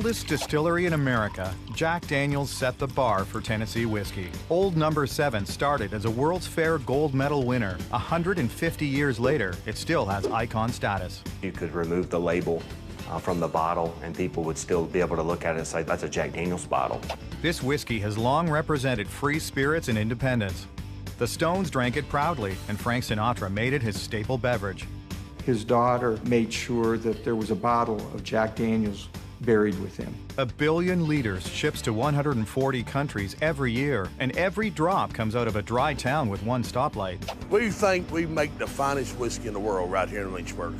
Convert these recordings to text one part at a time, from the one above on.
oldest distillery in America, Jack Daniel's set the bar for Tennessee whiskey. Old Number 7 started as a World's Fair gold medal winner. 150 years later, it still has icon status. You could remove the label from the bottle and people would still be able to look at it and say, that's a Jack Daniel's bottle. This whiskey has long represented free spirits and independence. The Stones drank it proudly, and Frank Sinatra made it his staple beverage. His daughter made sure that there was a bottle of Jack Daniel's buried with him. 1 billion liters ships to 140 countries every year, and every drop comes out of a dry town with one stoplight. We think we make the finest whiskey in the world right here in Lynchburg.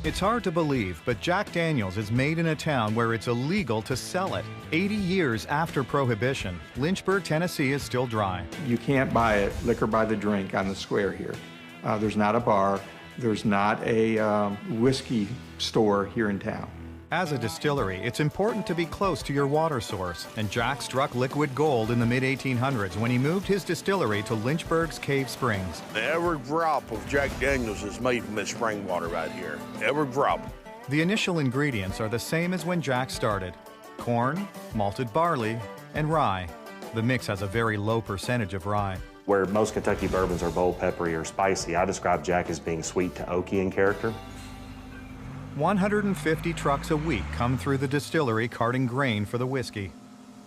It's hard to believe, but Jack Daniel's is made in a town where it's illegal to sell it. 80 years after Prohibition, Lynchburg, Tennessee is still dry. You can't buy it liquor by the drink on the square here. There's not a bar. There's not a whiskey store here in town. As a distillery, it's important to be close to your water source, and Jack struck liquid gold in the mid-1800s when he moved his distillery to Lynchburg's Cave Springs. Every drop of Jack Daniel's is made from this spring water right here. Every drop. The initial ingredients are the same as when Jack started: corn, malted barley, and rye. The mix has a very low percentage of rye. Where most Kentucky bourbons are bold, peppery, or spicy, I describe Jack as being sweet to oaky in character. 150 trucks a week come through the distillery carting grain for the whiskey.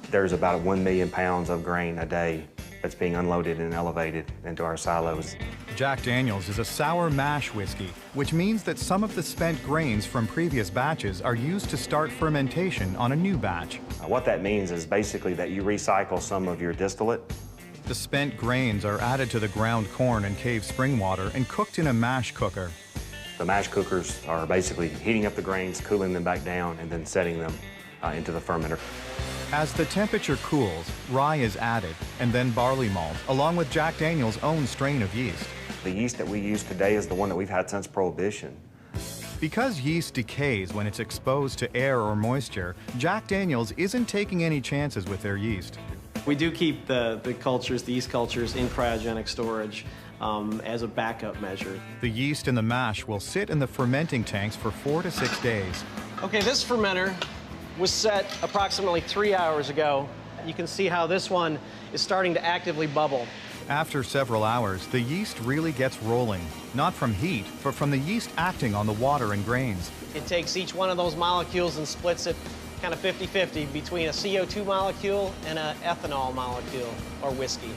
There's about 1 million pounds of grain a day that's being unloaded and elevated into our silos. Jack Daniel's is a sour mash whiskey, which means that some of the spent grains from previous batches are used to start fermentation on a new batch. What that means is basically that you recycle some of your distillate. The spent grains are added to the ground corn and cave spring water and cooked in a mash cooker. The mash cookers are basically heating up the grains, cooling them back down, and then setting them into the fermenter. As the temperature cools, rye is added, and then barley malt, along with Jack Daniel's own strain of yeast. The yeast that we use today is the one that we've had since Prohibition. Because yeast decays when it's exposed to air or moisture, Jack Daniel's isn't taking any chances with their yeast. We do keep the yeast cultures, in cryogenic storage as a backup measure. The yeast in the mash will sit in the fermenting tanks for 4 to 6 days. Okay, this fermenter was set approximately 3 hours ago. You can see how this one is starting to actively bubble. After several hours, the yeast really gets rolling, not from heat, but from the yeast acting on the water and grains. It takes each one of those molecules and splits it kind of 50-50 between a CO2 molecule and an ethanol molecule, or whiskey.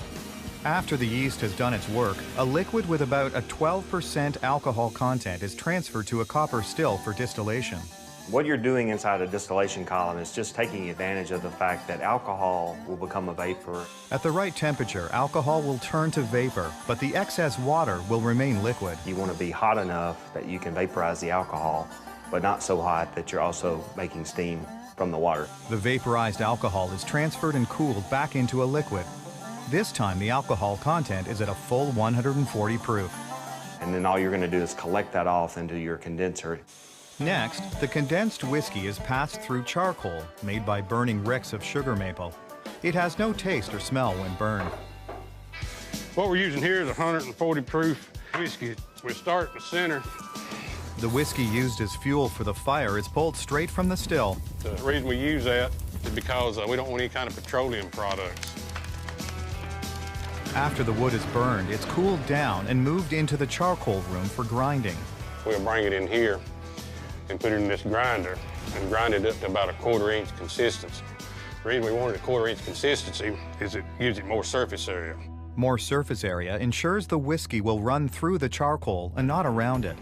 After the yeast has done its work, a liquid with about a 12% alcohol content is transferred to a copper still for distillation. What you're doing inside a distillation column is just taking advantage of the fact that alcohol will become a vapor. At the right temperature, alcohol will turn to vapor, but the excess water will remain liquid. You want to be hot enough that you can vaporize the alcohol, but not so hot that you're also making steam from the water. The vaporized alcohol is transferred and cooled back into a liquid. This time, the alcohol content is at a full 140 proof. And then all you're going to do is collect that off into your condenser. Next, the condensed whiskey is passed through charcoal made by burning ricks of sugar maple. It has no taste or smell when burned. What we're using here is 140 proof whiskey. We start in the center. The whiskey used as fuel for the fire is pulled straight from the still. The reason we use that is because we don't want any kind of petroleum products. After the wood is burned, it's cooled down and moved into the charcoal room for grinding. We'll bring it in here and put it in this grinder and grind it up to about a 1/4 inch consistency. The reason we wanted a 1/4 inch consistency is it gives it more surface area. More surface area ensures the whiskey will run through the charcoal and not around it.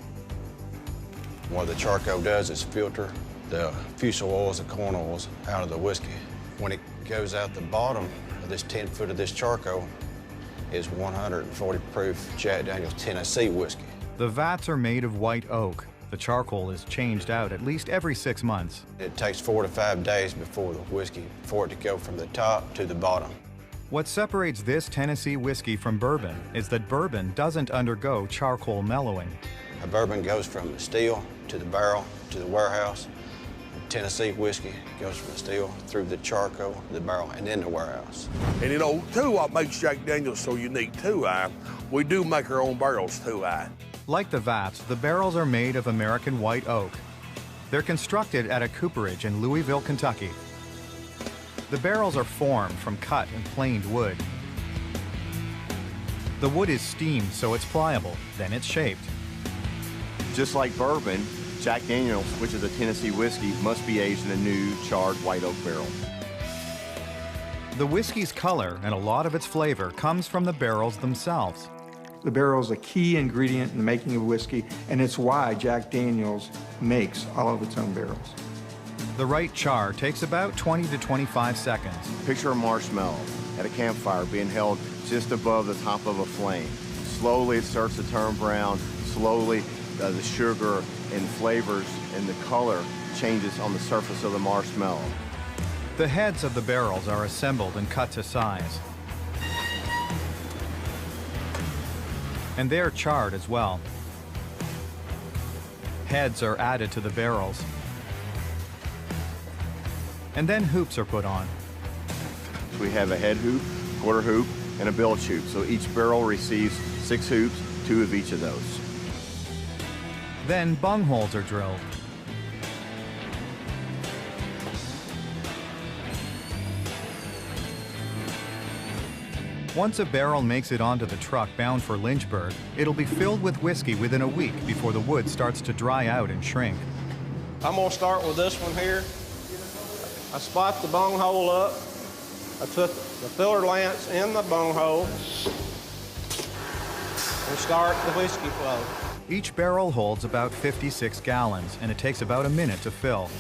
What the charcoal does is filter the fusel oils and corn oils out of the whiskey. When it goes out the bottom of this 10 foot of this charcoal is 140 proof Jack Daniel's Tennessee whiskey. The vats are made of white oak. The charcoal is changed out at least every 6 months. It takes 4 to 5 days before the whiskey, for it to go from the top to the bottom. What separates this Tennessee whiskey from bourbon is that bourbon doesn't undergo charcoal mellowing. A bourbon goes from the still to the barrel to the warehouse. Tennessee whiskey goes from the still through the charcoal, the barrel, and then the warehouse. And you know, too, what makes Jack Daniel's so unique too, we do make our own barrels too, Like the vats, the barrels are made of American white oak. They're constructed at a cooperage in Louisville, Kentucky. The barrels are formed from cut and planed wood. The wood is steamed so it's pliable, then it's shaped. Just like bourbon, Jack Daniel's, which is a Tennessee whiskey, must be aged in a new charred white oak barrel. The whiskey's color and a lot of its flavor comes from the barrels themselves. The barrel is a key ingredient in the making of whiskey, and it's why Jack Daniel's makes all of its own barrels. The right char takes about 20 to 25 seconds. Picture a marshmallow at a campfire being held just above the top of a flame. Slowly it starts to turn brown. Slowly the sugar and flavors and the color changes on the surface of the marshmallow. The heads of the barrels are assembled and cut to size. And they're charred as well. Heads are added to the barrels. And then hoops are put on. We have a head hoop, quarter hoop, and a bilge hoop. So each barrel receives 6 hoops, 2 of each of those. Then bung holes are drilled. Once a barrel makes it onto the truck bound for Lynchburg, it'll be filled with whiskey within a week before the wood starts to dry out and shrink. I'm gonna start with this one here. I spot the bung hole up. I put the filler lance in the bung hole and start the whiskey flow. Each barrel holds about 56 gallons, and it takes about a minute to fill.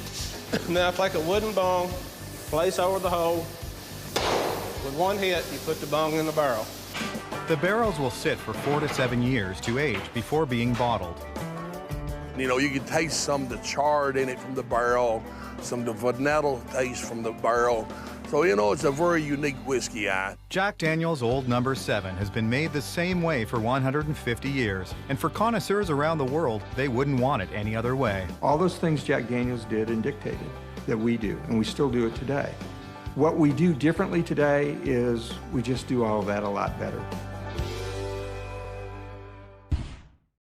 Now take a wooden bung, place over the hole. With one hit, you put the bung in the barrel. The barrels will sit for 4 to 7 years to age before being bottled. You know, you can taste some of the chard in it from the barrel, some of the vanilla taste from the barrel. So, you know, it's a very unique whiskey. Jack Daniel's Old No. 7 has been made the same way for 150 years. And for connoisseurs around the world, they wouldn't want it any other way. All those things Jack Daniel's did and dictated that we do, and we still do it today. What we do differently today is we just do all of that a lot better.